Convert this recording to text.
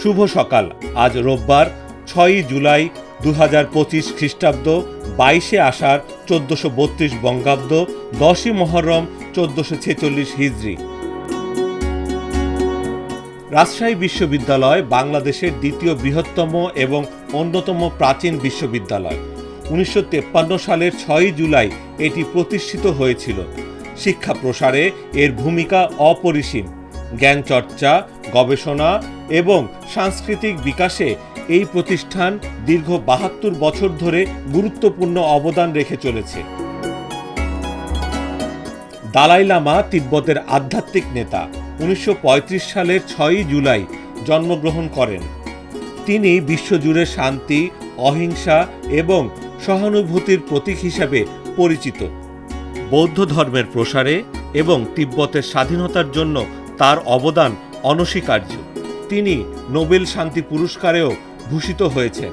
শুভ সকাল। আজ রোববার 6 জুলাই 2025 খ্রিস্টাব্দ, 22 আষাঢ় 1432 বঙ্গাব্দ, 10 মহররম 1446 হিজরি। রাজশাহী বিশ্ববিদ্যালয় বাংলাদেশের দ্বিতীয় বৃহত্তম এবং অন্যতম প্রাচীন বিশ্ববিদ্যালয়। 1953 সালের 6 জুলাই এটি প্রতিষ্ঠিত হয়েছিল। শিক্ষা প্রসারে এর ভূমিকা অপরিসীম। জ্ঞান চর্চা, গবেষণা এবং সাংস্কৃতিক বিকাশে এই প্রতিষ্ঠান দীর্ঘ 72 বছর ধরে গুরুত্বপূর্ণ অবদান রেখে চলেছে। দালাই লামা তিব্বতের আধ্যাত্মিক নেতা। 1935 সালের 6 জুলাই জন্মগ্রহণ করেন। তিনি বিশ্বজুড়ে শান্তি, অহিংসা এবং সহানুভূতির প্রতীক হিসেবে পরিচিত। বৌদ্ধ ধর্মের প্রসারে এবং তিব্বতের স্বাধীনতার জন্য তার অবদান অনস্বীকার্য। তিনি নোবেল শান্তি পুরস্কারেও ভূষিত হয়েছেন।